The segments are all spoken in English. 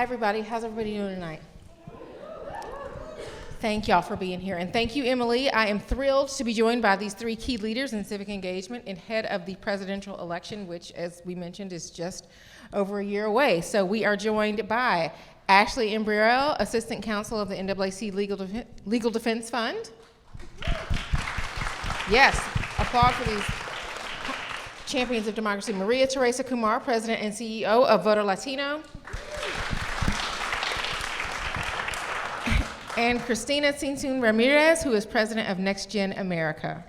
everybody. How's everybody doing tonight? Thank y'all for being here. And thank you, Emily. I am thrilled to be joined by these three key leaders in civic engagement and head of the presidential election, which, as we mentioned, is just over a year away. So we are joined by Ashley Embriel, Assistant Counsel of the NAAC Legal Defense Fund. Yes, applaud for these champions of democracy. Maria Teresa Kumar, President and CEO of VTO Latino. And Cristina Cinsun Ramirez, who is President of Next Gen America.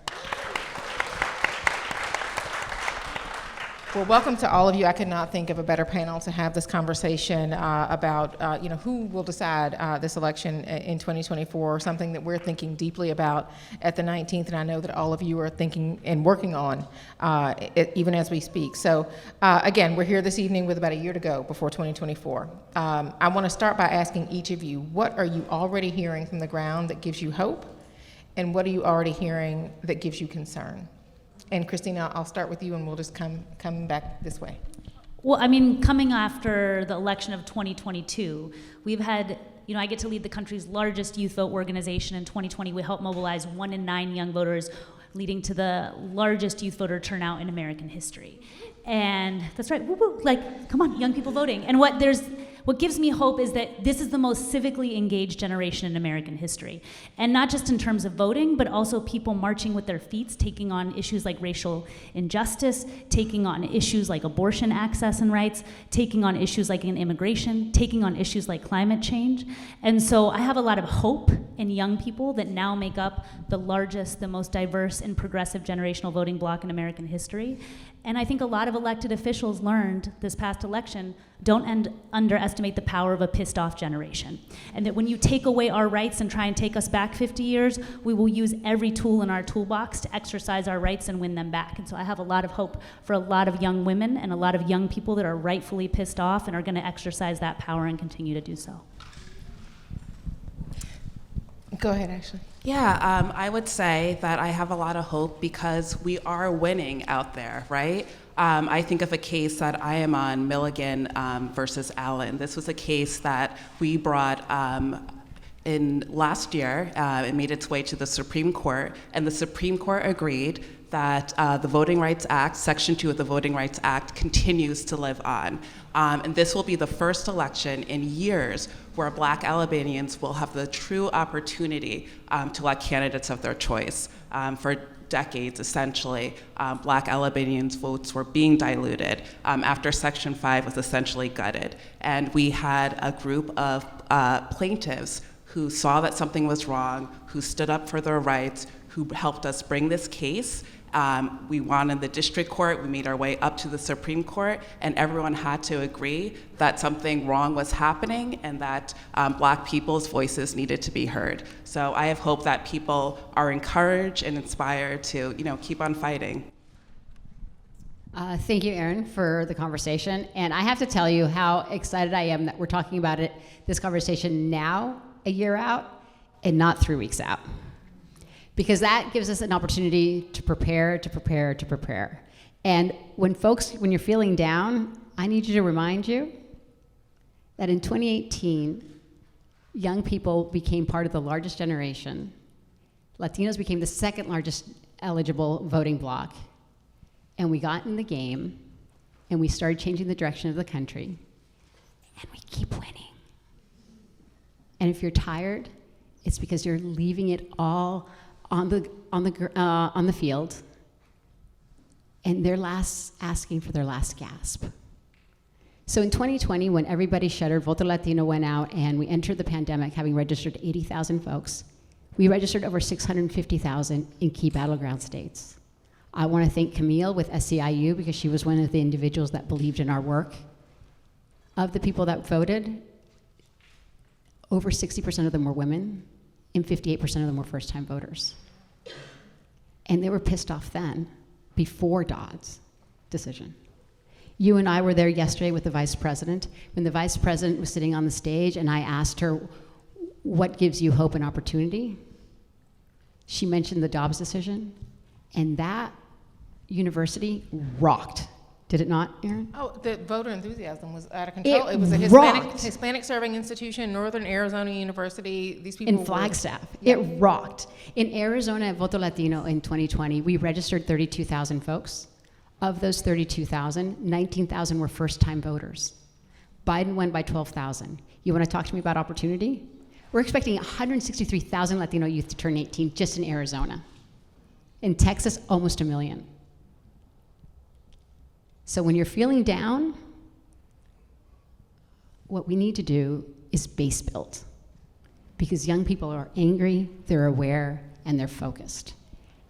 Well, welcome to all of you. I could not think of a better panel to have this conversation about who will decide this election in 2024, something that we're thinking deeply about at the 19th, and I know that all of you are thinking and working on even as we speak. So again, we're here this evening with about a year to go before 2024. I want to start by asking each of you, what are you already hearing from the ground that gives you hope, and what are you already hearing that gives you concern? And Christina, I'll start with you, and we'll just come back this way. Well, I mean, coming after the election of 2022, we've had, I get to lead the country's largest youth vote organization. In 2020, we helped mobilize 1 in 9 young voters, leading to the largest youth voter turnout in American history. And that's right, woo-woo, come on, young people voting. And what gives me hope is that this is the most civically engaged generation in American history. And not just in terms of voting, but also people marching with their feet, taking on issues like racial injustice, taking on issues like abortion access and rights, taking on issues like immigration, taking on issues like climate change. And so I have a lot of hope in young people that now make up the largest, the most diverse and progressive generational voting bloc in American history. And I think a lot of elected officials learned this past election, don't underestimate the power of a pissed off generation. And that when you take away our rights and try and take us back 50 years, we will use every tool in our toolbox to exercise our rights and win them back. And so I have a lot of hope for a lot of young women and a lot of young people that are rightfully pissed off and are gonna exercise that power and continue to do so. Go ahead, Ashley. Yeah, I would say that I have a lot of hope because we are winning out there, right? I think of a case that I am on, Milligan versus Allen. This was a case that we brought in last year. It made its way to the Supreme Court, and the Supreme Court agreed that the Voting Rights Act, Section 2 of the Voting Rights Act, continues to live on. And this will be the first election in years where Black Alabamians will have the true opportunity to elect candidates of their choice. For decades, essentially, Black Alabamians' votes were being diluted after Section 5 was essentially gutted. And we had a group of plaintiffs who saw that something was wrong, who stood up for their rights, who helped us bring this case. We won in the district court, we made our way up to the Supreme Court, and everyone had to agree that something wrong was happening and that Black people's voices needed to be heard. So I have hope that people are encouraged and inspired to keep on fighting. Thank you, Erin, for the conversation. And I have to tell you how excited I am that we're talking about this conversation now, a year out, and not 3 weeks out. Because that gives us an opportunity to prepare. And when you're feeling down, I need to remind you that in 2018, young people became part of the largest generation. Latinos became the second largest eligible voting bloc. And we got in the game, and we started changing the direction of the country, and we keep winning. And if you're tired, it's because you're leaving it all on the field, and they're asking for their last gasp. So in 2020, when everybody shuttered, VTO Latino went out, and we entered the pandemic having registered 80,000 folks. We registered over 650,000 in key battleground states. I want to thank Camille with SCIU because she was one of the individuals that believed in our work. Of the people that voted, over 60% of them were women, and 58% of them were first-time voters. And they were pissed off then, before Dodd's decision. You and I were there yesterday with the vice president, when the vice president was sitting on the stage, and I asked her, what gives you hope and opportunity? She mentioned the Dobbs decision, and that university rocked Did it not, Aaron? Oh, the voter enthusiasm was out of control. It was a rocked. Hispanic serving institution, Northern Arizona University. These people In Flagstaff. It rocked. In Arizona at VTO Latino in 2020, we registered 32,000 folks. Of those 32,000, 19,000 were first-time voters. Biden won by 12,000. You want to talk to me about opportunity? We're expecting 163,000 Latino youth to turn 18 just in Arizona. In Texas, almost 1 million. So when you're feeling down, what we need to do is base build. Because young people are angry, they're aware, and they're focused.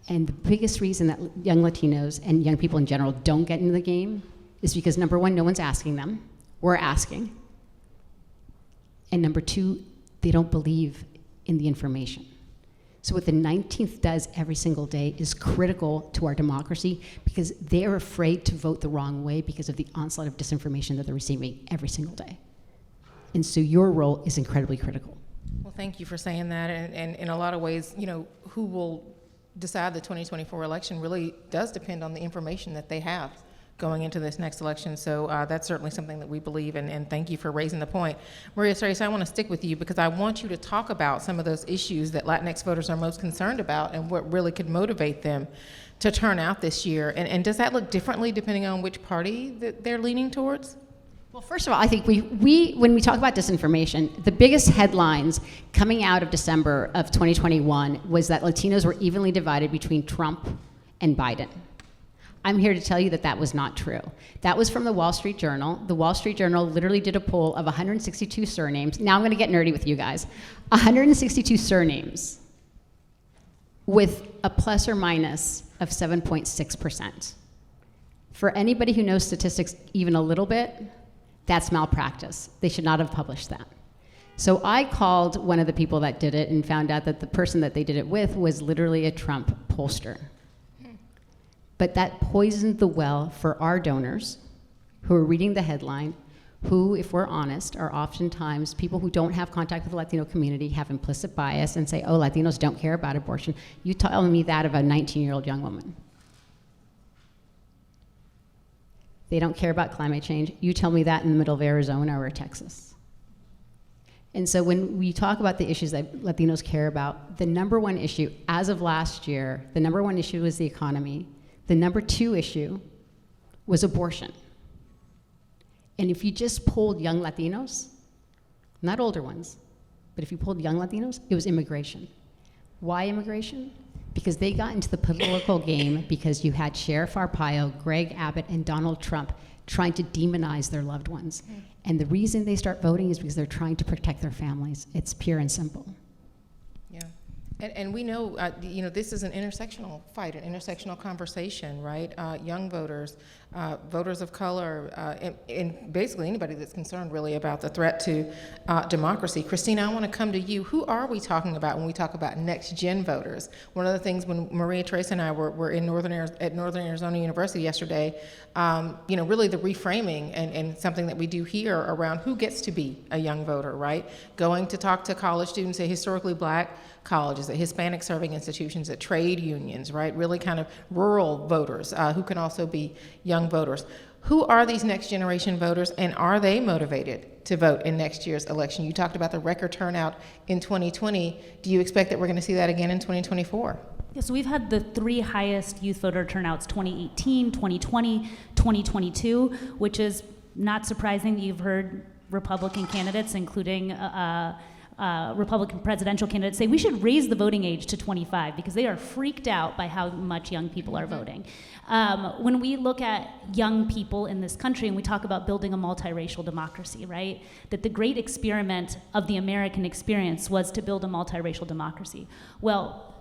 And the biggest reason that young Latinos and young people in general don't get into the game is because, number one, no one's asking them. We're asking. And number two, they don't believe in the information. So what the 19th does every single day is critical to our democracy because they're afraid to vote the wrong way because of the onslaught of disinformation that they're receiving every single day. And so your role is incredibly critical. Well, thank you for saying that. And in a lot of ways, who will decide the 2024 election really does depend on the information that they have going into this next election. So that's certainly something that we believe in, and thank you for raising the point. Maria Teresa, I want to stick with you because I want you to talk about some of those issues that Latinx voters are most concerned about and what really could motivate them to turn out this year. And does that look differently depending on which party that they're leaning towards? Well, first of all, I think when we talk about disinformation, the biggest headlines coming out of December of 2021 was that Latinos were evenly divided between Trump and Biden. I'm here to tell you that that was not true. That was from the Wall Street Journal. The Wall Street Journal literally did a poll of 162 surnames. Now I'm going to get nerdy with you guys. 162 surnames with a plus or minus of 7.6%. For anybody who knows statistics even a little bit, that's malpractice. They should not have published that. So I called one of the people that did it and found out that the person that they did it with was literally a Trump pollster. But that poisoned the well for our donors who are reading the headline, who, if we're honest, are oftentimes people who don't have contact with the Latino community, have implicit bias, and say, oh, Latinos don't care about abortion. You telling me that of a 19-year-old young woman. They don't care about climate change. You tell me that in the middle of Arizona or Texas. And so when we talk about the issues that Latinos care about, the number one issue, as of last year, the number one issue was the economy. The number two issue was abortion. And if you just polled young Latinos, not older ones, but if you polled young Latinos, it was immigration. Why immigration? Because they got into the political game because you had Sheriff Arpaio, Greg Abbott, and Donald Trump trying to demonize their loved ones. And the reason they start voting is because they're trying to protect their families. It's pure and simple. Yeah. And we know, this is an intersectional fight, an intersectional conversation, right? Young voters, voters of color, and basically anybody that's concerned really about the threat to democracy. Christina, I want to come to you. Who are we talking about when we talk about next-gen voters? One of the things when Maria Teresa and I were in at Northern Arizona University yesterday, really the reframing and something that we do here around who gets to be a young voter, right? Going to talk to college students at historically black colleges, at Hispanic serving institutions, at trade unions, right? Really kind of rural voters who can also be young voters. Who are these next generation voters, and are they motivated to vote in next year's election? You talked about the record turnout in 2020. Do you expect that we're going to see that again in 2024? Yeah, so we've had the three highest youth voter turnouts, 2018, 2020, 2022, which is not surprising that you've heard Republican candidates, including Republican presidential candidates, say we should raise the voting age to 25 because they are freaked out by how much young people are voting. When we look at young people in this country and we talk about building a multiracial democracy, right? That the great experiment of the American experience was to build a multiracial democracy. Well,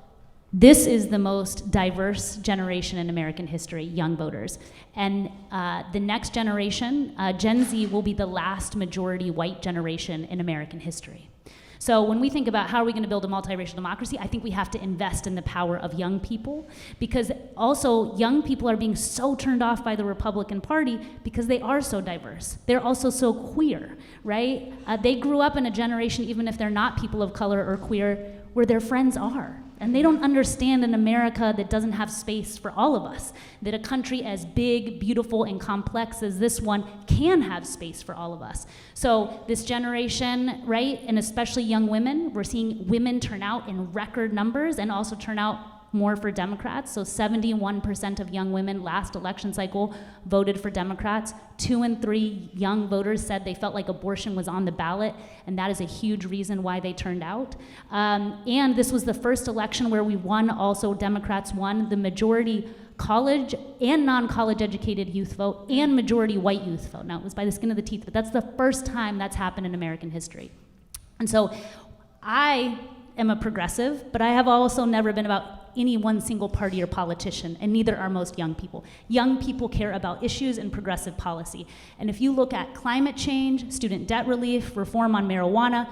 this is the most diverse generation in American history, young voters. And the next generation, Gen Z, will be the last majority white generation in American history. So when we think about how are we going to build a multiracial democracy, I think we have to invest in the power of young people, because also young people are being so turned off by the Republican Party because they are so diverse. They're also so queer, right? They grew up in a generation, even if they're not people of color or queer, where their friends are. And they don't understand an America that doesn't have space for all of us, that a country as big, beautiful, and complex as this one can have space for all of us. So this generation, right, and especially young women, we're seeing women turn out in record numbers and also turn out more for Democrats. So 71% of young women last election cycle voted for Democrats. 2 in 3 young voters said they felt like abortion was on the ballot, and that is a huge reason why they turned out. And this was the first election where we won, also Democrats won the majority college and non-college educated youth vote and majority white youth vote. Now, it was by the skin of the teeth, but that's the first time that's happened in American history. And so I am a progressive, but I have also never been about any one single party or politician, and neither are most young people. Young people care about issues and progressive policy. And if you look at climate change, student debt relief, reform on marijuana,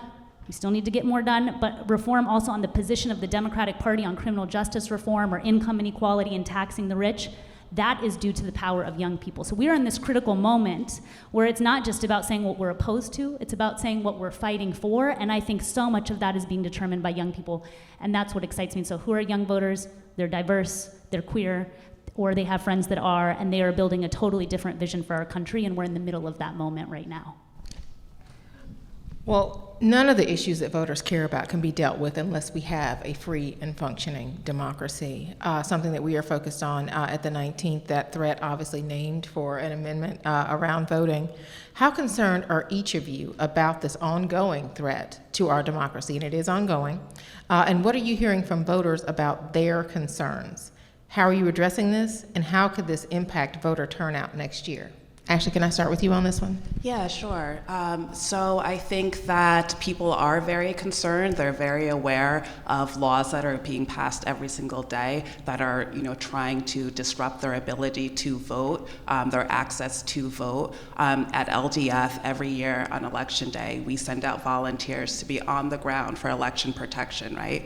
we still need to get more done, but reform also on the position of the Democratic Party on criminal justice reform or income inequality and taxing the rich, that is due to the power of young people. So we are in this critical moment where it's not just about saying what we're opposed to, it's about saying what we're fighting for, and I think so much of that is being determined by young people, and that's what excites me. So who are young voters? They're diverse, they're queer, or they have friends that are, and they are building a totally different vision for our country, and we're in the middle of that moment right now. Well, none of the issues that voters care about can be dealt with unless we have a free and functioning democracy, something that we are focused on at the 19th, that threat obviously named for an amendment around voting. How concerned are each of you about this ongoing threat to our democracy? And it is ongoing. And what are you hearing from voters about their concerns? How are you addressing this, and how could this impact voter turnout next year? Ashley, can I start with you on this one? Yeah, sure. So I think that people are very concerned. They're very aware of laws that are being passed every single day that are, trying to disrupt their ability to vote, their access to vote. At LDF, every year on election day, we send out volunteers to be on the ground for election protection, right?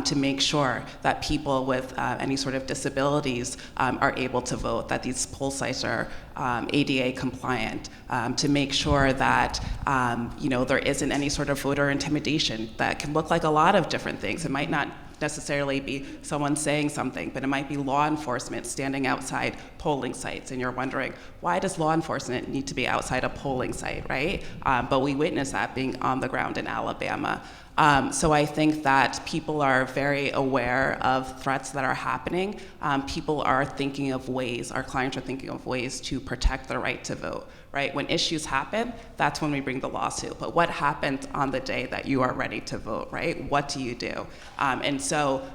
To make sure that people with any sort of disabilities are able to vote, that these poll sites are ADA compliant, to make sure that there isn't any sort of voter intimidation that can look like a lot of different things. It might not necessarily be someone saying something, but it might be law enforcement standing outside polling sites, and you're wondering, why does law enforcement need to be outside a polling site, right? But we witnessed that being on the ground in Alabama. So I think that people are very aware of threats that are happening. People are thinking of ways, our clients are thinking of ways to protect their right to vote, right? When issues happen, that's when we bring the lawsuit. But what happens on the day that you are ready to vote, right? What do you do? And so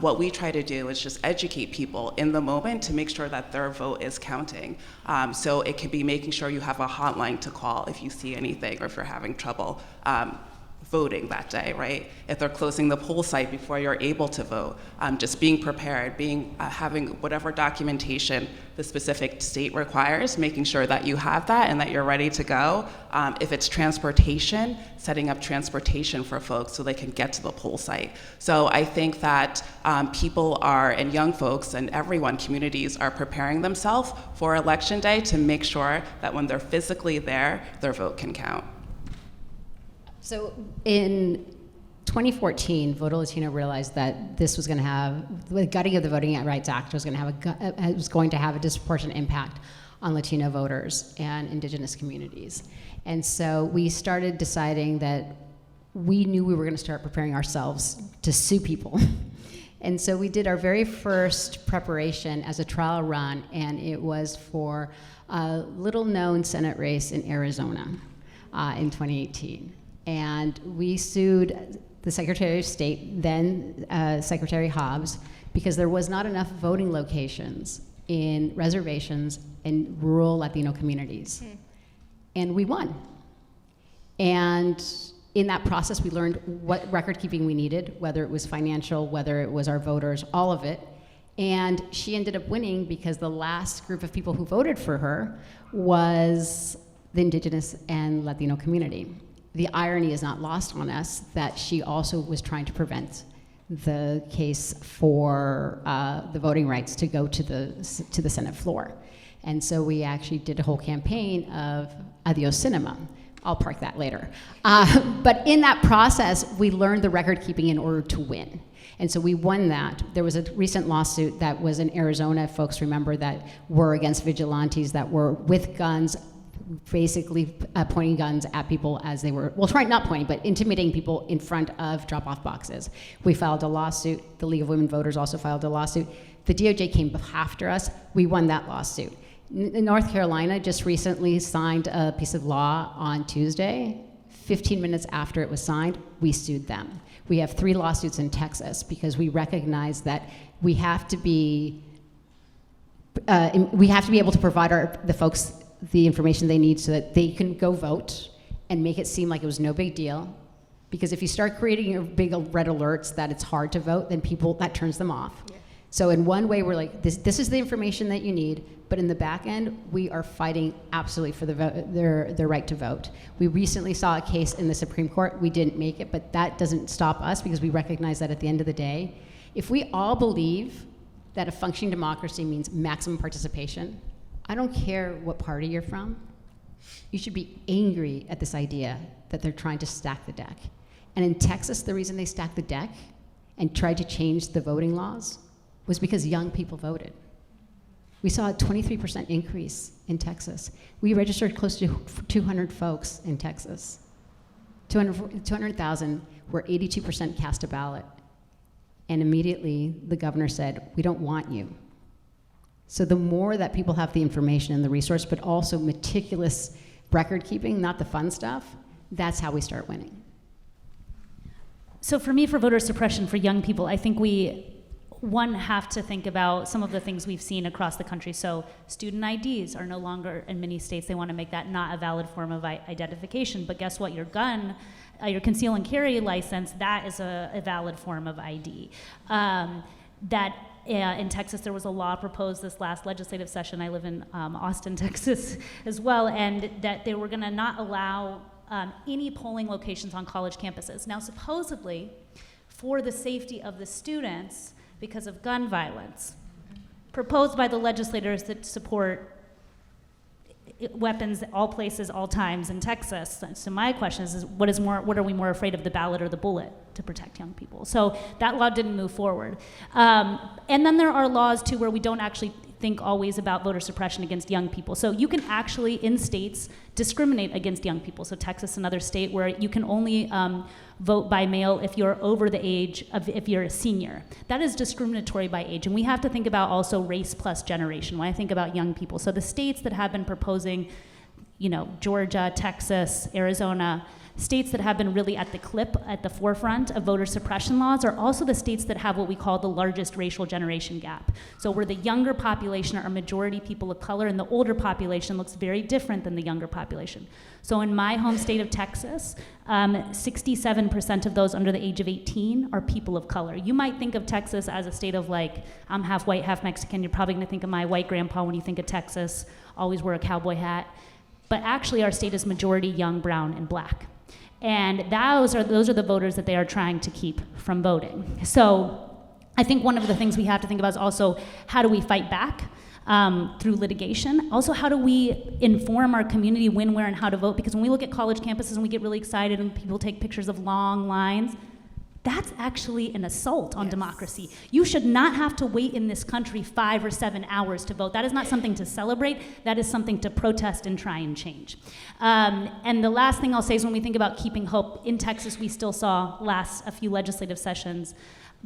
what we try to do is just educate people in the moment to make sure that their vote is counting. So it could be making sure you have a hotline to call if you see anything or if you're having trouble voting that day, right? If they're closing the poll site before you're able to vote, just being prepared, having whatever documentation the specific state requires, making sure that you have that and that you're ready to go. If it's transportation, setting up transportation for folks so they can get to the poll site. So I think that people are, and young folks and everyone, communities are preparing themselves for election day to make sure that when they're physically there, their vote can count. So in 2014, VTO Latino realized that this was going to have, the gutting of the Voting Rights Act was going to have a disproportionate impact on Latino voters and indigenous communities. And so we started deciding that we knew we were going to start preparing ourselves to sue people. And so we did our very first preparation as a trial run, and it was for a little-known Senate race in Arizona in 2018. And we sued the Secretary of State, then Secretary Hobbs, because there was not enough voting locations in reservations in rural Latino communities. And we won. And in that process, we learned what record keeping we needed, whether it was financial, whether it was our voters, all of it. And she ended up winning because the last group of people who voted for her was the indigenous and Latino community. The irony is not lost on us that she also was trying to prevent the case for the voting rights to go to the Senate floor. And so we actually did a whole campaign of Adios Cinema. I'll park that later. But in that process, we learned the record keeping in order to win. And so we won that. There was a recent lawsuit that was in Arizona, if folks remember, that were against vigilantes that were with guns, basically pointing guns at people as they were, well, not pointing, but intimidating people in front of drop-off boxes. We filed a lawsuit. The League of Women Voters also filed a lawsuit. The DOJ came after us. We won that lawsuit. North Carolina just recently signed a piece of law on Tuesday. 15 minutes after it was signed, we sued them. We have 3 lawsuits in Texas because we recognize that we have to be able to provide the folks the information they need so that they can go vote and make it seem like it was no big deal. Because if you start creating your big red alerts that it's hard to vote, then that turns them off. Yeah. So in one way, we're like, this is the information that you need, but in the back end, we are fighting absolutely for their right to vote. We recently saw a case in the Supreme Court. We didn't make it, but that doesn't stop us because we recognize that at the end of the day, if we all believe that a functioning democracy means maximum participation, I don't care what party you're from, you should be angry at this idea that they're trying to stack the deck. And in Texas, the reason they stacked the deck and tried to change the voting laws was because young people voted. We saw a 23% increase in Texas. We registered close to 200 folks in Texas. 200,000 where 82% cast a ballot. And immediately the governor said, we don't want you. So the more that people have the information and the resource, but also meticulous record keeping, not the fun stuff, that's how we start winning. So for me, for voter suppression for young people, I think we have to think about some of the things we've seen across the country. So student IDs are no longer, in many states, they want to make that not a valid form of identification. But guess what? Your gun, your conceal and carry license, that is a valid form of ID. In Texas, there was a law proposed this last legislative session. I live in Austin, Texas as well, and that they were going to not allow any polling locations on college campuses. Now, supposedly, for the safety of the students, because of gun violence, proposed by the legislators that support weapons all places, all times in Texas. So my question is what are we more afraid of, the ballot or the bullet to protect young people? So that law didn't move forward. And then there are laws too where we don't actually think always about voter suppression against young people. So you can actually, in states, discriminate against young people. So Texas, another state where you can only vote by mail if you're over the age of, if you're a senior. That is discriminatory by age. And we have to think about also race plus generation when I think about young people. So the states that have been proposing, Georgia, Texas, Arizona, states that have been really at the forefront of voter suppression laws are also the states that have what we call the largest racial generation gap. So where the younger population are majority people of color and the older population looks very different than the younger population. So in my home state of Texas, 67% of those under the age of 18 are people of color. You might think of Texas as a state of I'm half white, half Mexican. You're probably gonna think of my white grandpa when you think of Texas, always wear a cowboy hat. But actually our state is majority young, brown, and black. And those are the voters that they are trying to keep from voting. So I think one of the things we have to think about is also how do we fight back through litigation? Also, how do we inform our community when, where, and how to vote? Because when we look at college campuses and we get really excited and people take pictures of long lines, that's actually an assault on democracy. You should not have to wait in this country 5 or 7 hours to vote. That is not something to celebrate. That is something to protest and try and change. And the last thing I'll say is when we think about keeping hope, in Texas we still saw a few legislative sessions,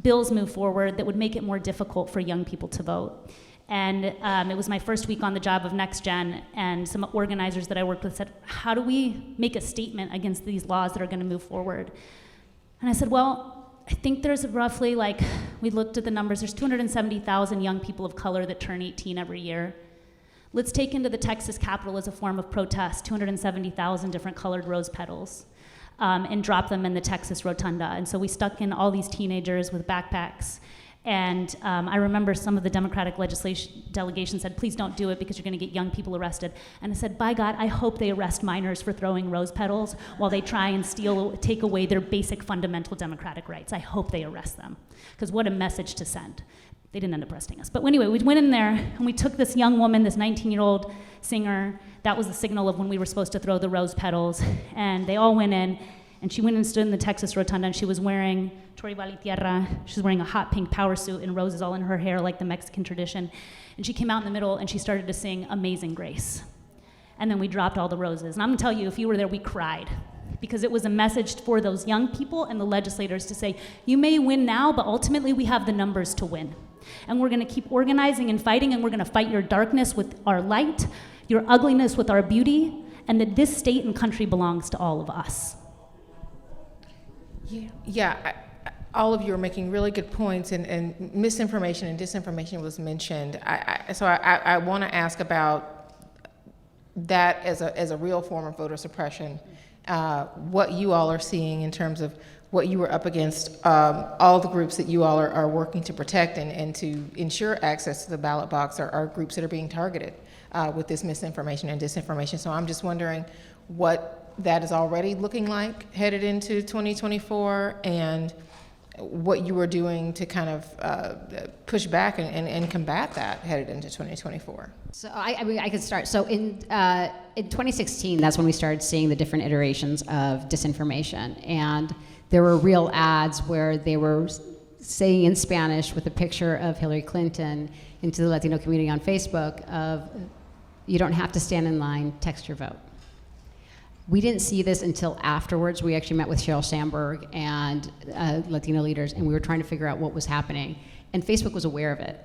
bills move forward that would make it more difficult for young people to vote. And it was my first week on the job of Next Gen, and some organizers that I worked with said, how do we make a statement against these laws that are gonna move forward? And I said, well, I think there's roughly we looked at the numbers, there's 270,000 young people of color that turn 18 every year. Let's take into the Texas Capitol as a form of protest 270,000 different colored rose petals and drop them in the Texas Rotunda. And so we stuck in all these teenagers with backpacks. And I remember some of the Democratic legislation delegation said, please don't do it because you're gonna get young people arrested. And I said, by God, I hope they arrest minors for throwing rose petals while they try and take away their basic fundamental democratic rights. I hope they arrest them, because what a message to send. They didn't end up arresting us. But anyway, we went in there and we took this young woman, this 19-year-old singer. That was the signal of when we were supposed to throw the rose petals. And they all went in. and she went and stood in the Texas Rotunda, and she was wearing Tori Valley Tierra. She was wearing a hot pink power suit and roses all in her hair like the Mexican tradition. And she came out in the middle and she started to sing Amazing Grace. And then we dropped all the roses. And I'm gonna tell you, if you were there, we cried. Because it was a message for those young people and the legislators to say, you may win now, but ultimately we have the numbers to win. And we're gonna keep organizing and fighting, and we're gonna fight your darkness with our light, your ugliness with our beauty, and that this state and country belongs to all of us. All of you are making really good points, and misinformation and disinformation was mentioned. So I want to ask about that as a real form of voter suppression, what you all are seeing in terms of what you were up against, all the groups that you all are working to protect and to ensure access to the ballot box are groups that are being targeted with this misinformation and disinformation. So I'm just wondering what that is already looking like headed into 2024, and what you were doing to kind of push back and combat that headed into 2024. So I could start. So in 2016, that's when we started seeing the different iterations of disinformation, and there were real ads where they were saying in Spanish with a picture of Hillary Clinton into the Latino community on Facebook of, you don't have to stand in line, text your vote. We didn't see this until afterwards. We actually met with Sheryl Sandberg and Latino leaders, and we were trying to figure out what was happening. And Facebook was aware of it.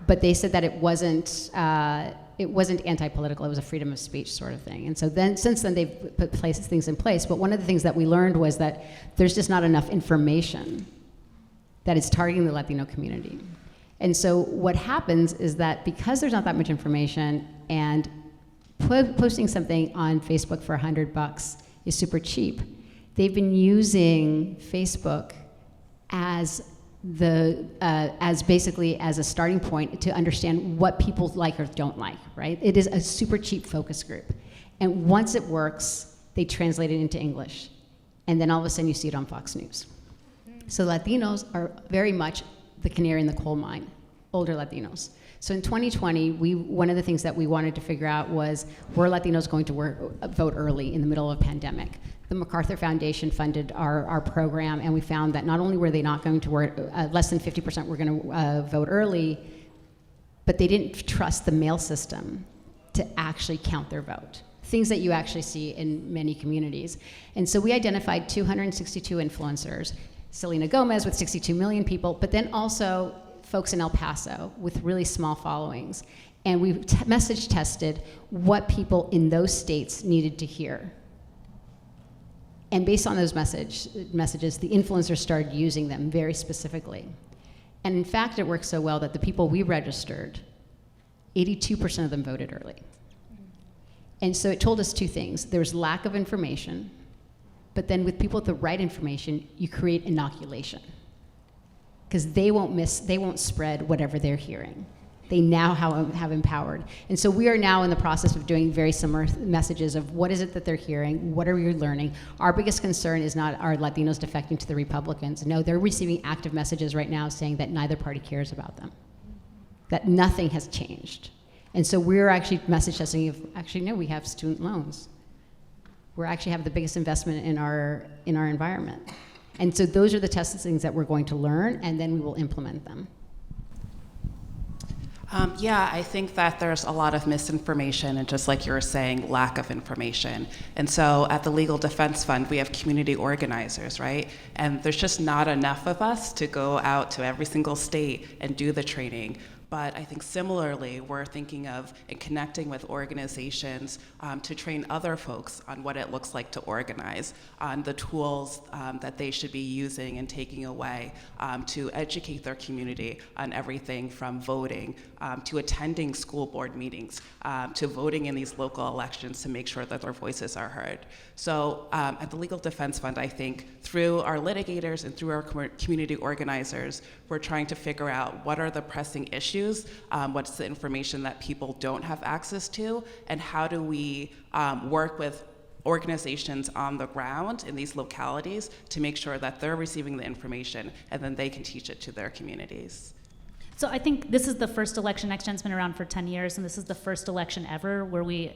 But they said that it wasn't anti-political, it was a freedom of speech sort of thing. And so then, since then, they've put things in place. But one of the things that we learned was that there's just not enough information that is targeting the Latino community. And so what happens is that because there's not that much information, and posting something on Facebook for $100 is super cheap, they've been using Facebook as basically as a starting point to understand what people like or don't like, right? It is a super cheap focus group. And once it works, they translate it into English. And then all of a sudden you see it on Fox News. So Latinos are very much the canary in the coal mine, older Latinos. So in 2020, one of the things that we wanted to figure out was, were Latinos going to vote early in the middle of a pandemic? The MacArthur Foundation funded our program, and we found that not only were they not going to work, less than 50% were going to vote early, but they didn't trust the mail system to actually count their vote. Things that you actually see in many communities. And so we identified 262 influencers, Selena Gomez with 62 million people, but then also folks in El Paso with really small followings. And we message tested what people in those states needed to hear. And based on those messages, the influencers started using them very specifically. And in fact, it worked so well that the people we registered, 82% of them voted early. And so it told us two things. There's lack of information, but then with people with the right information, you create inoculation. Because they won't spread whatever they're hearing. They now have empowered. And so we are now in the process of doing very similar messages of what is it that they're hearing, what are we learning. Our biggest concern is not are Latinos defecting to the Republicans. No, they're receiving active messages right now saying that neither party cares about them, that nothing has changed. And so we're actually message testing of, actually no, we have student loans. We actually have the biggest investment in our environment. And so those are the things that we're going to learn, and then we will implement them. I think that there's a lot of misinformation, and just like you were saying, lack of information. And so at the Legal Defense Fund, we have community organizers, right? And there's just not enough of us to go out to every single state and do the training. But I think similarly, we're thinking of and connecting with organizations to train other folks on what it looks like to organize, on the tools that they should be using and taking away to educate their community on everything from voting to attending school board meetings to voting in these local elections to make sure that their voices are heard. So at the Legal Defense Fund, I think through our litigators and through our community organizers, we're trying to figure out what are the pressing issues, what's the information that people don't have access to, and how do we work with organizations on the ground in these localities to make sure that they're receiving the information and then they can teach it to their communities. So I think this is the first election. NextGen's been around for 10 years, and this is the first election ever where we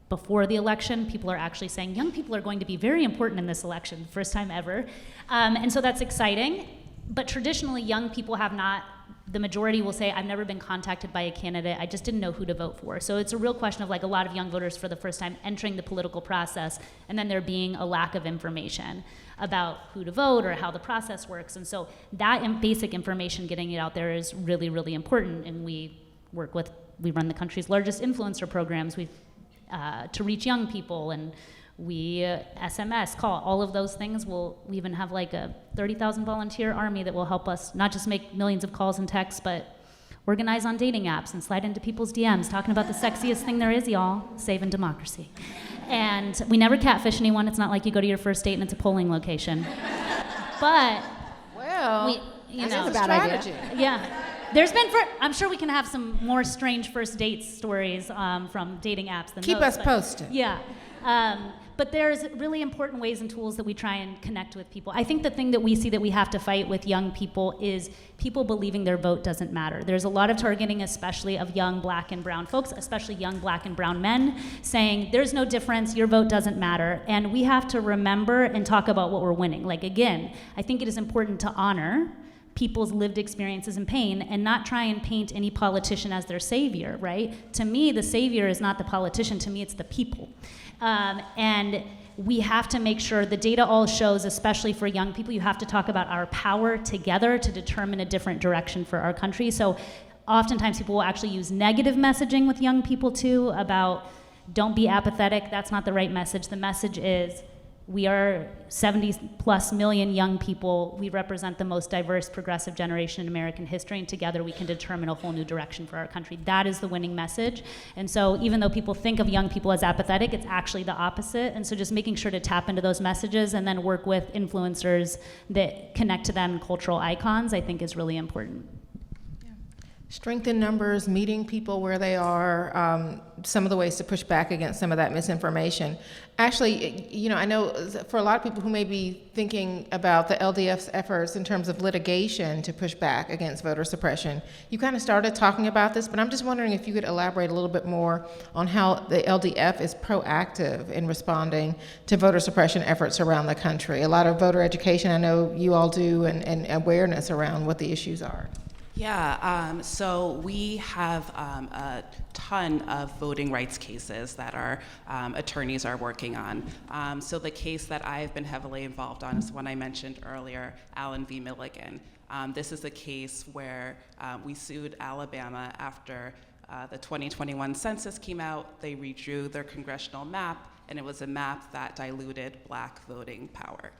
before the election, people are actually saying young people are going to be very important in this election, first time ever. And so that's exciting. But traditionally, young people have not, the majority will say, I've never been contacted by a candidate, I just didn't know who to vote for. So it's a real question of like a lot of young voters for the first time entering the political process, and then there being a lack of information about who to vote or how the process works. And so that basic information, getting it out there is really, really important. And we run the country's largest influencer programs to reach young people, and we SMS, call, all of those things. We even have like a 30,000 volunteer army that will help us not just make millions of calls and texts, but organize on dating apps and slide into people's DMs, talking about the sexiest thing there is, y'all, saving democracy. And we never catfish anyone. It's not like you go to your first date and it's a polling location. But, Well, you that's know, a strategy. Yeah. I'm sure we can have some more strange first date stories from dating apps than Keep those. us posted. Yeah. But there's really important ways and tools that we try and connect with people. I think the thing that we see that we have to fight with young people is people believing their vote doesn't matter. There's a lot of targeting, especially of young black and brown folks, especially young black and brown men, saying there's no difference, your vote doesn't matter. And we have to remember and talk about what we're winning. Like, again, I think it is important to honor people's lived experiences and pain and not try and paint any politician as their savior, right? To me, the savior is not the politician. To me, it's the people. And we have to make sure, the data all shows, especially for young people, you have to talk about our power together to determine a different direction for our country. So oftentimes people will actually use negative messaging with young people too about don't be apathetic. That's not the right message. The message is, we are 70 plus million young people. We represent the most diverse, progressive generation in American history, and together we can determine a whole new direction for our country. That is the winning message. And so even though people think of young people as apathetic, it's actually the opposite. And so just making sure to tap into those messages and then work with influencers that connect to them, cultural icons, I think is really important. Strength in numbers, meeting people where they are, some of the ways to push back against some of that misinformation. Actually, you know, I know for a lot of people who may be thinking about the LDF's efforts in terms of litigation to push back against voter suppression, you kind of started talking about this, but I'm just wondering if you could elaborate a little bit more on how the LDF is proactive in responding to voter suppression efforts around the country. A lot of voter education, I know you all do, and awareness around what the issues are. Yeah, so we have a ton of voting rights cases that our attorneys are working on. So the case that I've been heavily involved on is one I mentioned earlier, Allen v. Milligan. This is a case where we sued Alabama after the 2021 census came out. They redrew their congressional map, and it was a map that diluted black voting power.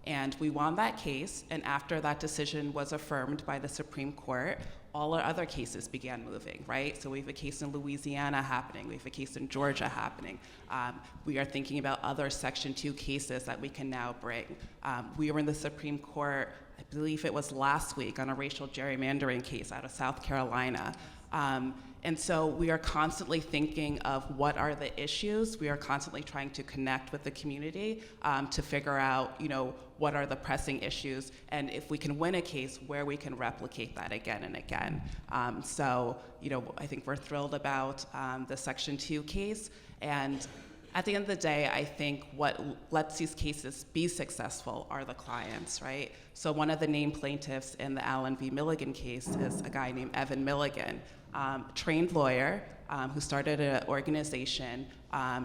And we won that case, and after that decision was affirmed by the Supreme Court, all our other cases began moving, right? So we have a case in Louisiana happening, we have a case in Georgia happening. We are thinking about other Section 2 cases that we can now bring. We were in the Supreme Court, I believe it was last week, on a racial gerrymandering case out of South Carolina. And so we are constantly thinking of what are the issues. We are constantly trying to connect with the community to figure out, you know, what are the pressing issues, and if we can win a case, where we can replicate that again and again. So, you know, I think we're thrilled about the Section 2 case, and at the end of the day, I think what lets these cases be successful are the clients, right? So one of the named plaintiffs in the Allen v. Milligan case is a guy named Evan Milligan, trained lawyer who started an organization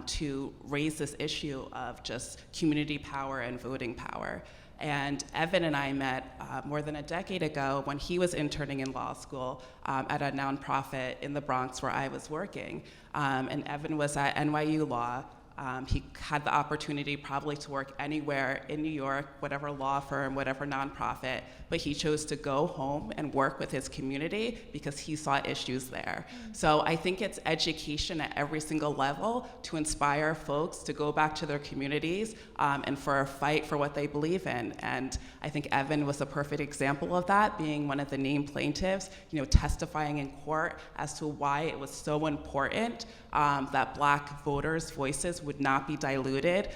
to raise this issue of just community power and voting power. And Evan and I met more than a decade ago when he was interning in law school at a nonprofit in the Bronx where I was working. And Evan was at NYU Law. He had the opportunity probably to work anywhere in New York, whatever law firm, whatever nonprofit, but he chose to go home and work with his community because he saw issues there. So I think it's education at every single level to inspire folks to go back to their communities and for a fight for what they believe in. And I think Evan was a perfect example of that, being one of the named plaintiffs, you know, testifying in court as to why it was so important that Black voters' voices would not be diluted.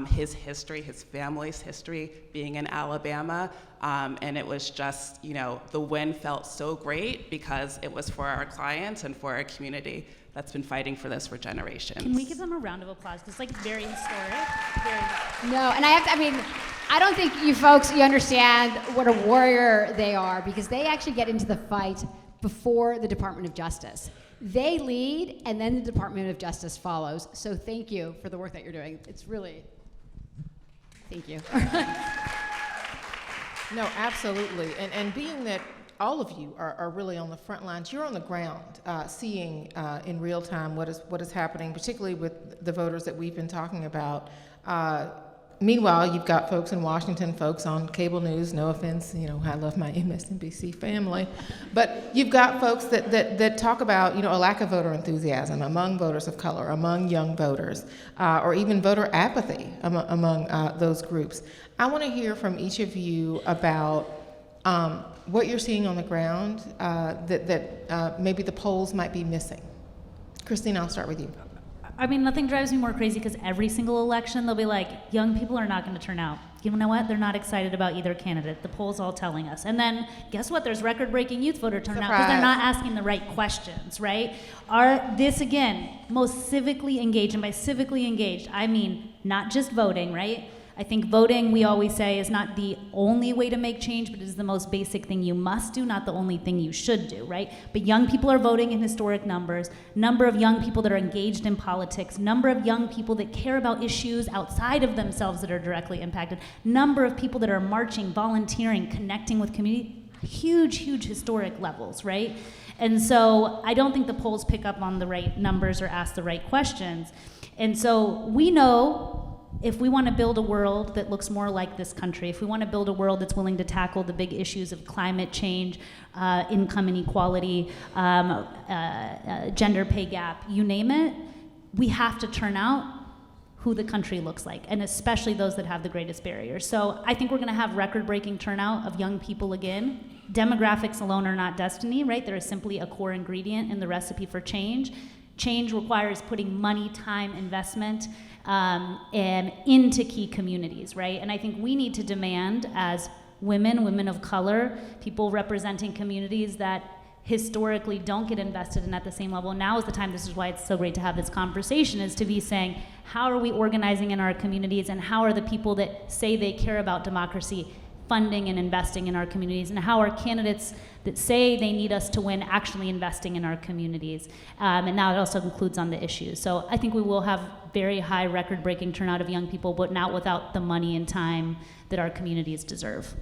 His history, his family's history being in Alabama, and it was just, the win felt so great because it was for our clients and for our community that's been fighting for this for generations. Can we give them a round of applause? It's like very historic. No, and I don't think you folks, you understand what a warrior they are, because they actually get into the fight before the Department of Justice. They lead, and then the Department of Justice follows. So thank you for the work that you're doing. It's really, thank you. No, absolutely. And being that all of you are really on the front lines, you're on the ground, seeing in real time what is happening, particularly with the voters that we've been talking about. Meanwhile, you've got folks in Washington, folks on cable news, no offense, I love my MSNBC family, but you've got folks that talk about, a lack of voter enthusiasm among voters of color, among young voters, or even voter apathy among those groups. I want to hear from each of you about what you're seeing on the ground that maybe the polls might be missing. Christine, I'll start with you. I mean, nothing drives me more crazy because every single election they'll be like, young people are not going to turn out. You know what? They're not excited about either candidate. The polls all telling us. And then guess what? There's record-breaking youth voter turnout because they're not asking the right questions, right? This again, most civically engaged, and by civically engaged, I mean not just voting, right? I think voting, we always say, is not the only way to make change, but it is the most basic thing you must do, not the only thing you should do, right? But young people are voting in historic numbers, number of young people that are engaged in politics, number of young people that care about issues outside of themselves that are directly impacted, number of people that are marching, volunteering, connecting with community, huge, huge historic levels, right? And so I don't think the polls pick up on the right numbers or ask the right questions. And so we know if we want to build a world that looks more like this country, if we want to build a world that's willing to tackle the big issues of climate change, income inequality, gender pay gap, you name it, we have to turn out who the country looks like, and especially those that have the greatest barriers. So I think we're going to have record-breaking turnout of young people again. Demographics alone are not destiny, right? There is simply a core ingredient in the recipe for change. Change requires putting money, time, investment, and into key communities, right? And I think we need to demand as women of color, people representing communities that historically don't get invested in at the same level. Now is the time, this is why it's so great to have this conversation, is to be saying, how are we organizing in our communities, and how are the people that say they care about democracy funding and investing in our communities, and how are candidates that say they need us to win actually investing in our communities? And now it also includes on the issues. So I think we will have very high record-breaking turnout of young people, but not without the money and time that our communities deserve.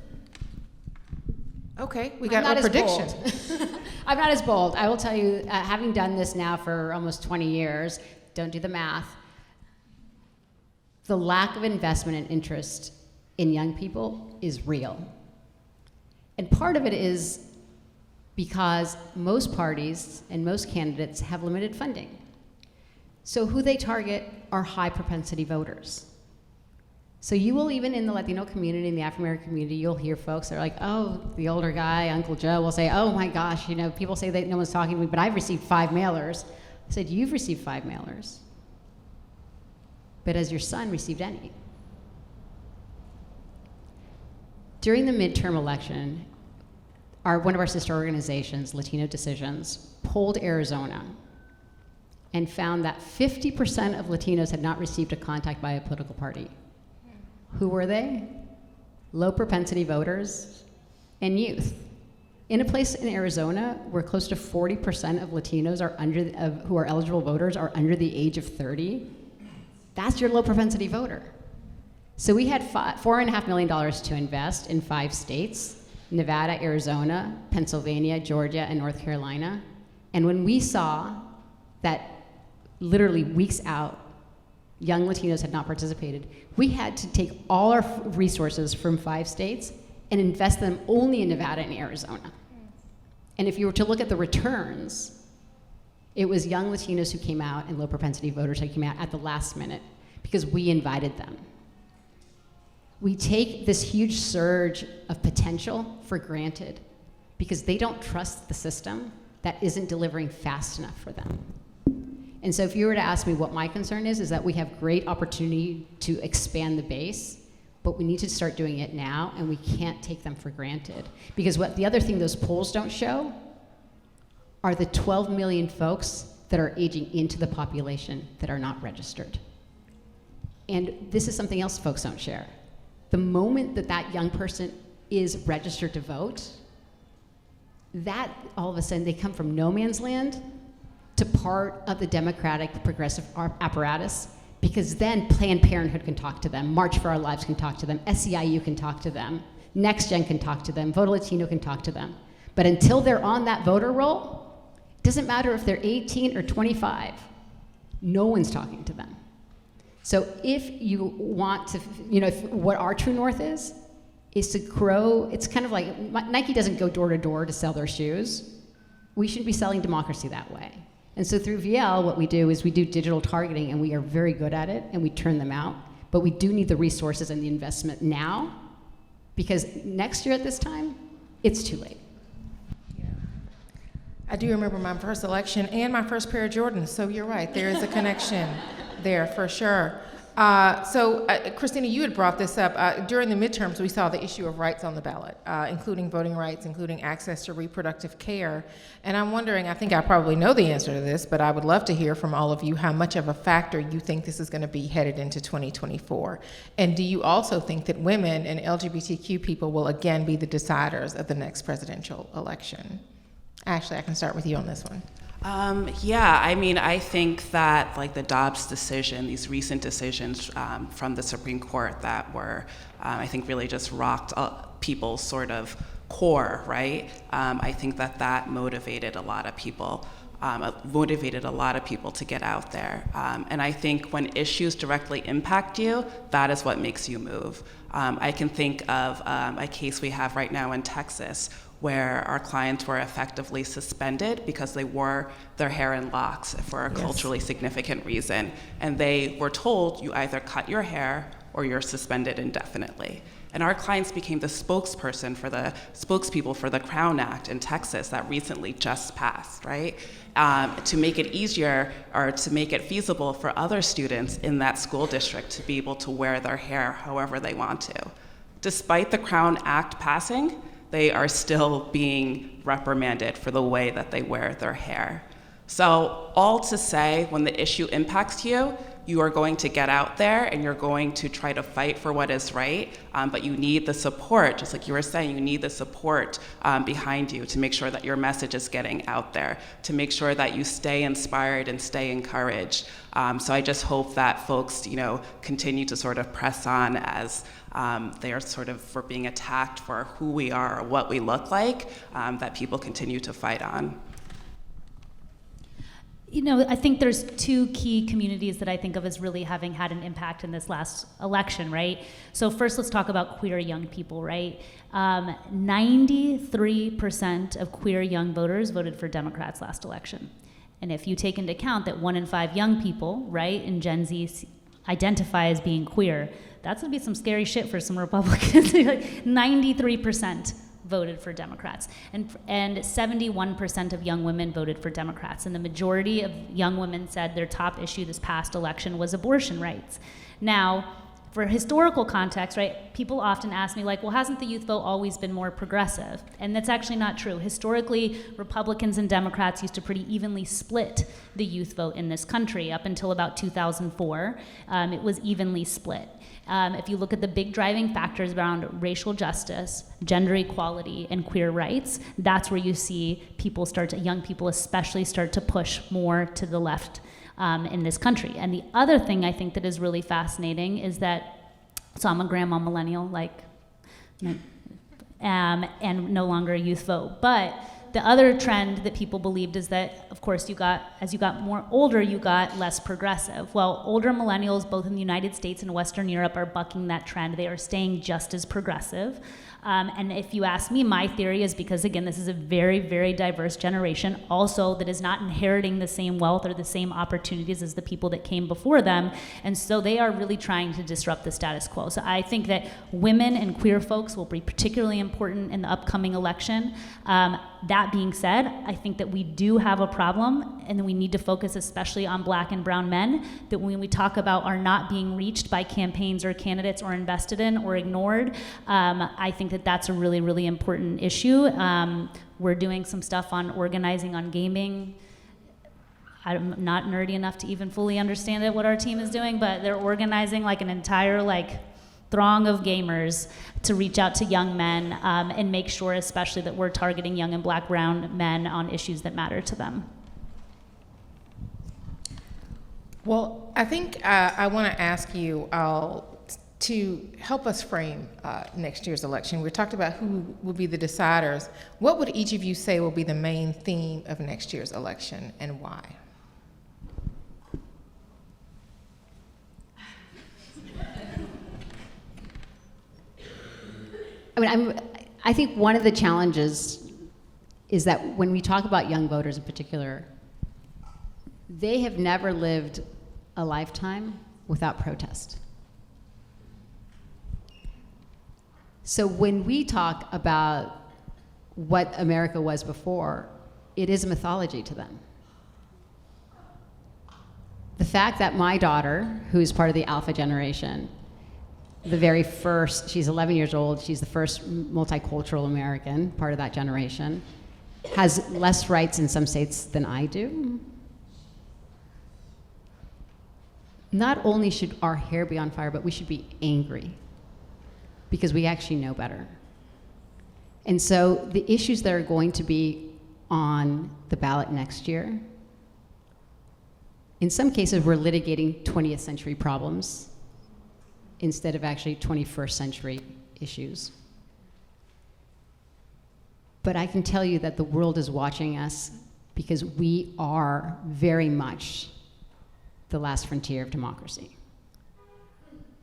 Okay, we got a prediction. I'm not as bold. I will tell you, having done this now for almost 20 years, don't do the math, the lack of investment and interest in young people is real. And part of it is because most parties and most candidates have limited funding. So who they target are high propensity voters. So you will, even in the Latino community, in the African American community, you'll hear folks that are like, oh, the older guy, Uncle Joe, will say, oh my gosh, people say that no one's talking to me, but I've received 5 mailers. I said, you've received 5 mailers, but has your son received any? During the midterm election, one of our sister organizations, Latino Decisions, polled Arizona and found that 50% of Latinos had not received a contact by a political party. Who were they? Low propensity voters and youth. In a place in Arizona where close to 40% of Latinos who are eligible voters are under the age of 30, that's your low propensity voter. So we had $4.5 million to invest in 5 states, Nevada, Arizona, Pennsylvania, Georgia, and North Carolina. And when we saw that literally weeks out, young Latinos had not participated, we had to take all our resources from 5 states and invest them only in Nevada and Arizona. And if you were to look at the returns, it was young Latinos who came out and low propensity voters who came out at the last minute because we invited them. We take this huge surge of potential for granted because they don't trust the system that isn't delivering fast enough for them. And so if you were to ask me what my concern is that we have great opportunity to expand the base, but we need to start doing it now, and we can't take them for granted. Because what the other thing those polls don't show are the 12 million folks that are aging into the population that are not registered. And this is something else folks don't share. The moment that that young person is registered to vote, that all of a sudden they come from no man's land to part of the democratic progressive apparatus, because then Planned Parenthood can talk to them, March for Our Lives can talk to them, SEIU can talk to them, Next Gen can talk to them, VTO Latino can talk to them. But until they're on that voter roll, it doesn't matter if they're 18 or 25, no one's talking to them. So if you want to, what our true north is to grow. It's kind of like Nike doesn't go door to door to sell their shoes. We should be selling democracy that way. And so through VL, what we do is we do digital targeting, and we are very good at it, and we turn them out. But we do need the resources and the investment now, because next year at this time, it's too late. Yeah. I do remember my first election and my first pair of Jordans, so you're right, there is a connection there for sure. Christina, you had brought this up. During the midterms, we saw the issue of rights on the ballot, including voting rights, including access to reproductive care. And I'm wondering, I think I probably know the answer to this, but I would love to hear from all of you how much of a factor you think this is going to be headed into 2024. And do you also think that women and LGBTQ people will again be the deciders of the next presidential election? Ashley, I can start with you on this one. I think that the Dobbs decision, these recent decisions from the Supreme Court that were, I think really just rocked people's sort of core, right? I think that motivated a lot of people, to get out there. And I think when issues directly impact you, that is what makes you move. I can think of a case we have right now in Texas where our clients were effectively suspended because they wore their hair in locks for a culturally significant reason. And they were told, you either cut your hair or you're suspended indefinitely. And our clients became the spokespeople for the Crown Act in Texas that recently just passed, right? To make it easier or to make it feasible for other students in that school district to be able to wear their hair however they want to. Despite the Crown Act passing, they are still being reprimanded for the way that they wear their hair. So all to say, when the issue impacts you, you are going to get out there and you're going to try to fight for what is right, but you need the support, just like you were saying, you need the support behind you to make sure that your message is getting out there, to make sure that you stay inspired and stay encouraged. So I just hope that folks, continue to sort of press on as they are sort of for being attacked for who we are or what we look like, that people continue to fight on. I think there's two key communities that I think of as really having had an impact in this last election, right? So first, let's talk about queer young people, right? 93% of queer young voters voted for Democrats last election. And if you take into account that 1 in 5 young people, right, in Gen Z identify as being queer, that's gonna be some scary shit for some Republicans. 93% voted for Democrats, and 71% of young women voted for Democrats, and the majority of young women said their top issue this past election was abortion rights. Now, for historical context, right, people often ask me, well, hasn't the youth vote always been more progressive? And that's actually not true. Historically, Republicans and Democrats used to pretty evenly split the youth vote in this country. Up until about 2004, it was evenly split. If you look at the big driving factors around racial justice, gender equality, and queer rights, that's where you see young people especially start to push more to the left in this country. And the other thing I think that is really fascinating is that, so I'm a grandma millennial, and no longer a youth vote, but the other trend that people believed is that, of course, as you got more older, you got less progressive. Well, older millennials, both in the United States and Western Europe, are bucking that trend. They are staying just as progressive. And if you ask me, my theory is because, again, this is a very, very diverse generation, also that is not inheriting the same wealth or the same opportunities as the people that came before them. And so they are really trying to disrupt the status quo. So I think that women and queer folks will be particularly important in the upcoming election. That being said, I think that we do have a problem, and that we need to focus especially on Black and brown men, that when we talk about are not being reached by campaigns or candidates or invested in or ignored, I think that that's a really, really important issue. We're doing some stuff on organizing on gaming. I'm not nerdy enough to even fully understand it, what our team is doing, but they're organizing like an entire throng of gamers to reach out to young men and make sure especially that we're targeting young and Black brown men on issues that matter to them. Well, I think I want to ask you to help us frame next year's election. We talked about who will be the deciders. What would each of you say will be the main theme of next year's election, and why? I think one of the challenges is that when we talk about young voters in particular, they have never lived a lifetime without protest. So when we talk about what America was before, it is a mythology to them. The fact that my daughter, who is part of the Alpha generation, the very first, she's 11 years old, she's the first multicultural American, part of that generation, has less rights in some states than I do. Not only should our hair be on fire, but we should be angry because we actually know better. And so the issues that are going to be on the ballot next year, in some cases we're litigating 20th century problems instead of actually 21st century issues. But I can tell you that the world is watching us because we are very much the last frontier of democracy.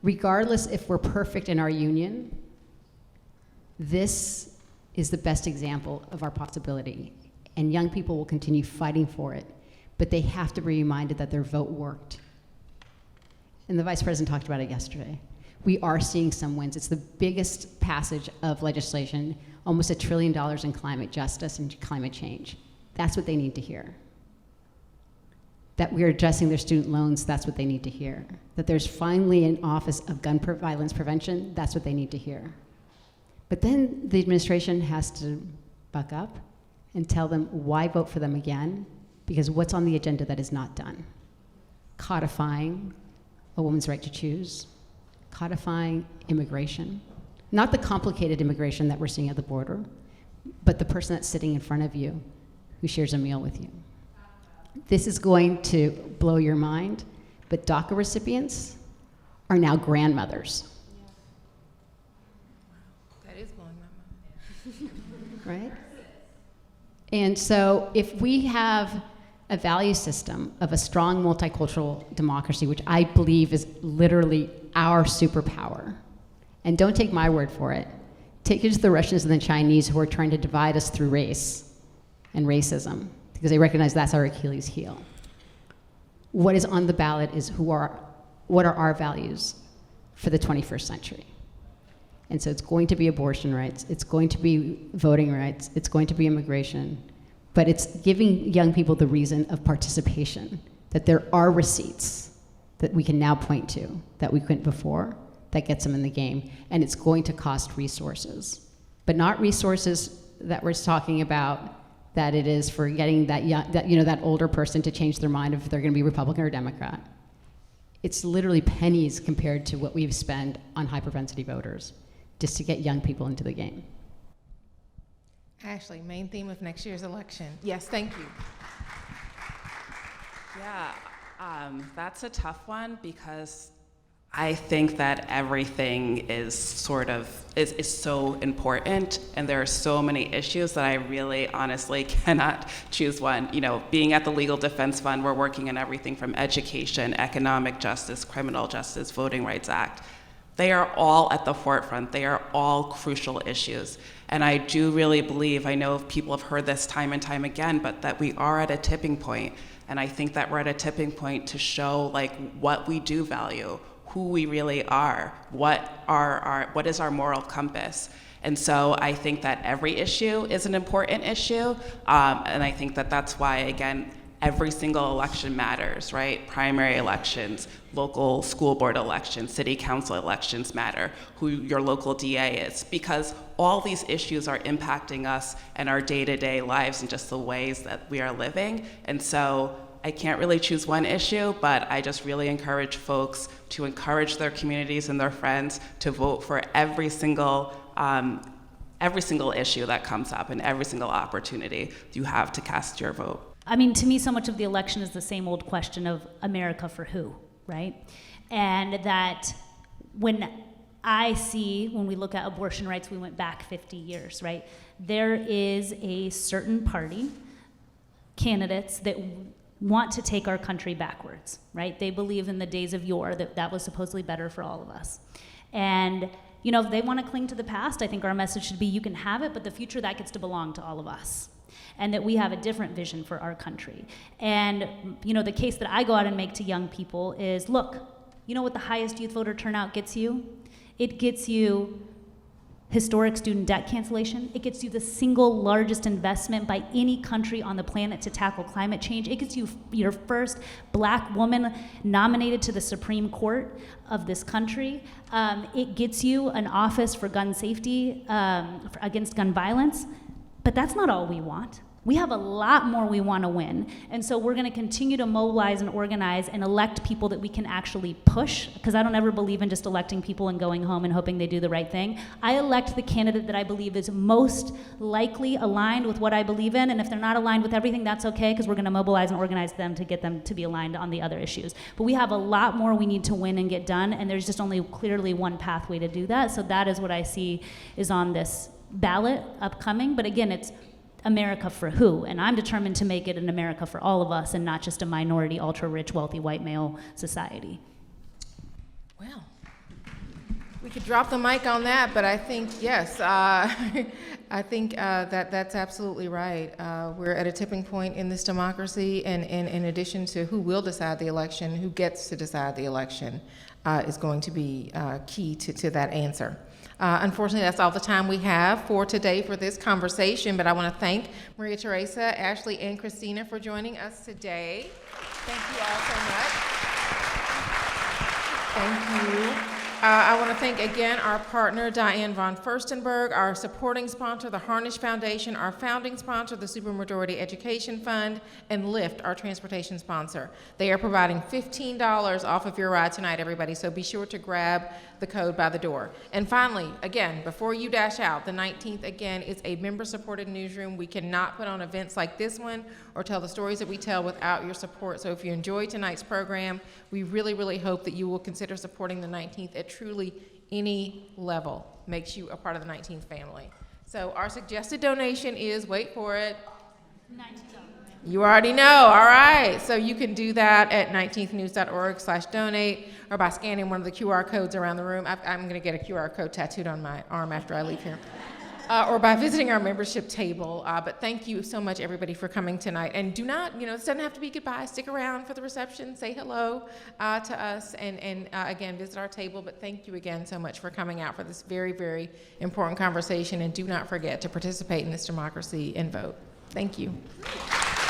Regardless if we're perfect in our union, this is the best example of our possibility. And young people will continue fighting for it, but they have to be reminded that their vote worked. And the Vice President talked about it yesterday. We are seeing some wins. It's the biggest passage of legislation, almost $1 trillion in climate justice and climate change. That's what they need to hear. That we're addressing their student loans, that's what they need to hear. That there's finally an Office of Gun Violence Prevention, that's what they need to hear. But then the administration has to buck up and tell them why vote for them again, because what's on the agenda that is not done? Codifying a woman's right to choose, codifying immigration, not the complicated immigration that we're seeing at the border, but the person that's sitting in front of you who shares a meal with you. This is going to blow your mind, but DACA recipients are now grandmothers. That is blowing my mind. Right? And so if we have a value system of a strong multicultural democracy, which I believe is literally our superpower, and don't take my word for it, take it to the Russians and the Chinese who are trying to divide us through race and racism, because they recognize that's our Achilles heel. What is on the ballot is what are our values for the 21st century? And so it's going to be abortion rights, it's going to be voting rights, it's going to be immigration, but it's giving young people the reason of participation, that there are receipts that we can now point to that we couldn't before, that gets them in the game, and it's going to cost resources. But not resources that we're talking about that it is for getting that older person to change their mind if they're gonna be Republican or Democrat. It's literally pennies compared to what we've spent on high propensity voters just to get young people into the game. Ashley, main theme of next year's election. Yes, thank you. Yeah, that's a tough one because I think that everything is so important, and there are so many issues that I really honestly cannot choose one. You know, being at the Legal Defense Fund, we're working on everything from education, economic justice, criminal justice, Voting Rights Act. They are all at the forefront. They are all crucial issues. And I do really believe, I know people have heard this time and time again, but that we are at a tipping point. And I think that we're at a tipping point to show what we do value, who we really are, what is our moral compass. And so I think that every issue is an important issue, and I think that that's why, again, every single election matters, right? Primary elections, local school board elections, city council elections matter, who your local DA is, because all these issues are impacting us and our day-to-day lives and just the ways that we are living. And so I can't really choose one issue, but I just really encourage folks to encourage their communities and their friends to vote for every single issue that comes up and every single opportunity you have to cast your vote. I mean, to me, so much of the election is the same old question of America for who, right? And that when we look at abortion rights, we went back 50 years, right? There is a certain party, candidates that want to take our country backwards, right? They believe in the days of yore that was supposedly better for all of us. And you know, if they want to cling to the past, I think our message should be, you can have it, but the future, that gets to belong to all of us. And that we have a different vision for our country. And you know, the case that I go out and make to young people is, look, you know what the highest youth voter turnout gets you? It gets you historic student debt cancellation. It gets you the single largest investment by any country on the planet to tackle climate change. It gets you your first black woman nominated to the Supreme Court of this country. It gets you an office for gun safety, against gun violence. But that's not all we want. We have a lot more we want to win. And so we're going to continue to mobilize and organize and elect people that we can actually push, because I don't ever believe in just electing people and going home and hoping they do the right thing. I elect the candidate that I believe is most likely aligned with what I believe in, and if they're not aligned with everything, that's okay, because we're going to mobilize and organize them to get them to be aligned on the other issues. But we have a lot more we need to win and get done, and there's just only clearly one pathway to do that. So that is what I see is on this ballot upcoming. But again, it's America for who? And I'm determined to make it an America for all of us and not just a minority, ultra-rich, wealthy, white male society. Well, we could drop the mic on that, but I think, yes, I think that's absolutely right. We're at a tipping point in this democracy, and in addition to who will decide the election, who gets to decide the election is going to be key to that answer. Unfortunately, that's all the time we have for today for this conversation, but I want to thank Maria Teresa, Ashley, and Christina for joining us today. Thank you all so much. Thank you. I want to thank again our partner, Diane von Furstenberg, our supporting sponsor, the Harnish Foundation, our founding sponsor, the Supermajority Education Fund, and Lyft, our transportation sponsor. They are providing $15 off of your ride tonight, everybody, so be sure to grab the code by the door. And finally, again, before you dash out, the 19th, again, is a member-supported newsroom. We cannot put on events like this one or tell the stories that we tell without your support. So if you enjoyed tonight's program, we really, really hope that you will consider supporting the 19th at truly any level. Makes you a part of the 19th family. So our suggested donation is, wait for it, $19. You already know, all right. So you can do that at 19thnews.org/donate or by scanning one of the QR codes around the room. I'm going to get a QR code tattooed on my arm after I leave here. Or by visiting our membership table. But thank you so much, everybody, for coming tonight. And do not, this doesn't have to be goodbye. Stick around for the reception. Say hello to us and again, visit our table. But thank you again so much for coming out for this very, very important conversation. And do not forget to participate in this democracy and vote. Thank you.